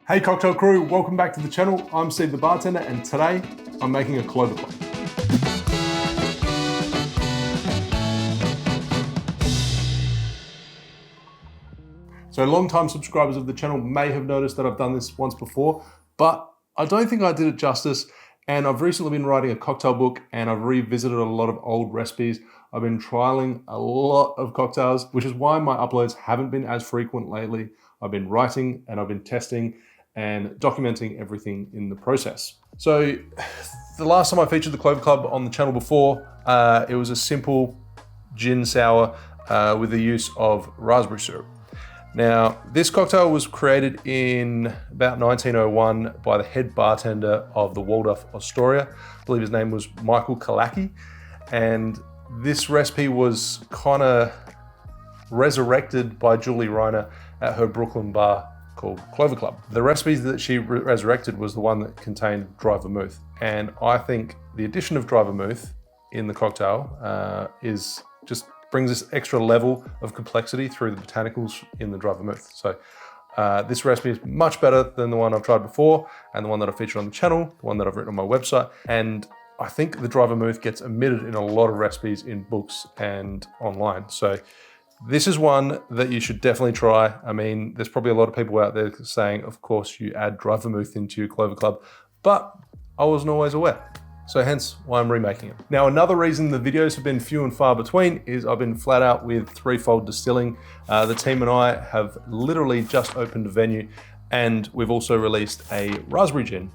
Hey cocktail crew, welcome back to the channel. I'm Steve the bartender and today I'm making a Clover Club. So long-time subscribers of the channel may have noticed that I've done this once before, but I don't think I did it justice. And I've recently been writing a cocktail book and I've revisited a lot of old recipes. I've been trialing a lot of cocktails, which is why my uploads haven't been as frequent lately. I've been writing and I've been testing and documenting everything in the process. So the last time I featured the Clover Club on the channel before, it was a simple gin sour with the use of raspberry syrup. Now, this cocktail was created in about 1901 by the head bartender of the Waldorf Astoria. I believe his name was Michael Kalaki. And this recipe was kind of resurrected by Julie Reiner at her Brooklyn bar called Clover Club. The recipe that she resurrected was the one that contained dry vermouth. And I think the addition of dry vermouth in the cocktail is just brings this extra level of complexity through the botanicals in the dry vermouth. So this recipe is much better than the one I've tried before and the one that I featured on the channel, the one that I've written on my website. And I think the dry vermouth gets omitted in a lot of recipes in books and online. So this is one that you should definitely try. I mean, there's probably a lot of people out there saying, of course, you add dry vermouth into your Clover Club, but I wasn't always aware. So hence why I'm remaking it. Now, another reason the videos have been few and far between is I've been flat out with Threefold Distilling. The team and I have literally just opened a venue and we've also released a raspberry gin,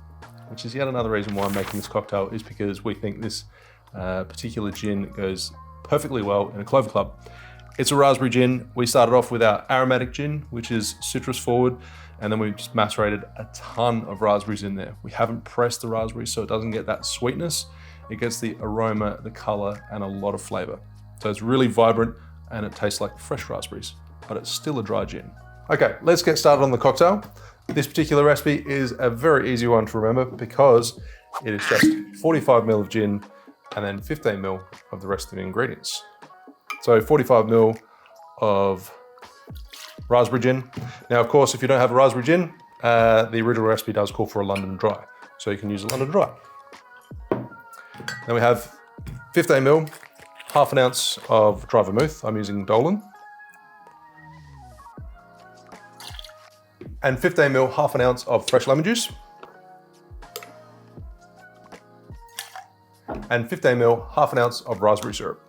which is yet another reason why I'm making this cocktail, is because we think this particular gin goes perfectly well in a Clover Club. It's a raspberry gin. We started off with our aromatic gin, which is citrus forward, and then we've just macerated a ton of raspberries in there. We haven't pressed the raspberries so it doesn't get that sweetness. It gets the aroma, the color, and a lot of flavor. So it's really vibrant and it tastes like fresh raspberries, but it's still a dry gin. Okay, let's get started on the cocktail. This particular recipe is a very easy one to remember because it is just 45 ml of gin and then 15 ml of the rest of the ingredients. So 45 ml of raspberry gin. Now, of course, if you don't have a raspberry gin, the original recipe does call for a London Dry. So you can use a London Dry. Then we have 15 ml, half an ounce of dry vermouth. I'm using Dolan. And 15 ml, half an ounce of fresh lemon juice. And 15 ml, half an ounce of raspberry syrup.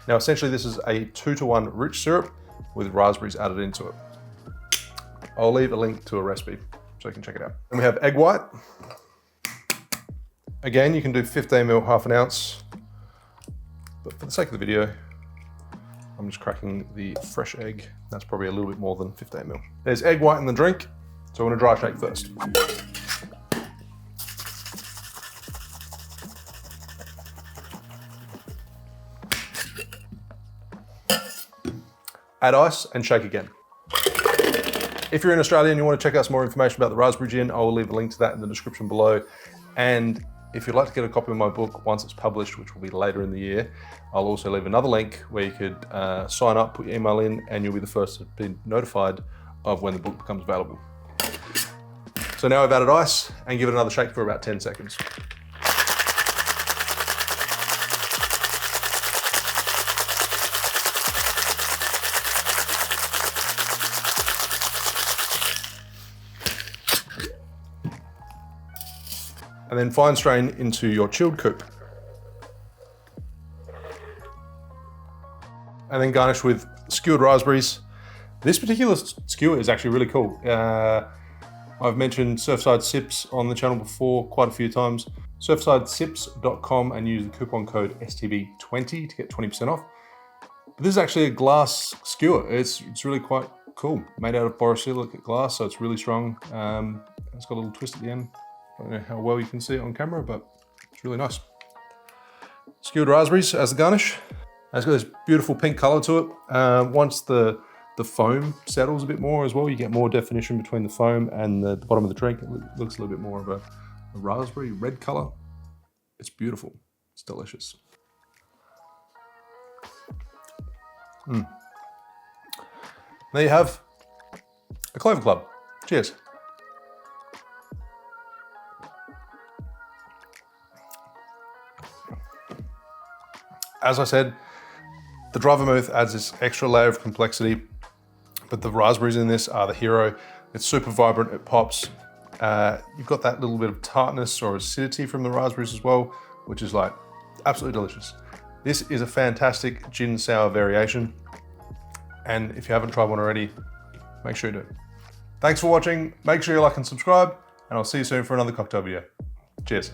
Now, essentially this is a 2-to-1 rich syrup with raspberries added into it. I'll leave a link to a recipe so you can check it out. And we have egg white. Again, you can do 15 ml, half an ounce, but for the sake of the video, I'm just cracking the fresh egg. That's probably a little bit more than 15 ml. There's egg white in the drink, so I want to dry shake first. Add ice and shake again. If you're in Australia and you want to check out some more information about the raspberry gin, I will leave a link to that in the description below. And if you'd like to get a copy of my book once it's published, which will be later in the year, I'll also leave another link where you could sign up, put your email in, and you'll be the first to be notified of when the book becomes available. So now I've added ice and give it another shake for about 10 seconds. And then fine strain into your chilled coupe. And then garnish with skewered raspberries. This particular skewer is actually really cool. I've mentioned Surfside Sips on the channel before quite a few times. Surfsidesips.com and use the coupon code STB20 to get 20% off. But this is actually a glass skewer. It's really quite cool. Made out of borosilicate glass, so it's really strong. It's got a little twist at the end. I don't know how well you can see it on camera, but it's really nice. Skewered raspberries as the garnish. It's got this beautiful pink color to it. Once the foam settles a bit more as well, you get more definition between the foam and the bottom of the drink. It looks a little bit more of a raspberry red color. It's beautiful. It's delicious. There you have a Clover Club. Cheers. As I said, the dry vermouth adds this extra layer of complexity, but the raspberries in this are the hero. It's super vibrant, it pops. You've got that little bit of tartness or acidity from the raspberries as well, which is like absolutely delicious. This is a fantastic gin sour variation. And if you haven't tried one already, make sure you do. Thanks for watching. Make sure you like and subscribe, and I'll see you soon for another cocktail video. Cheers.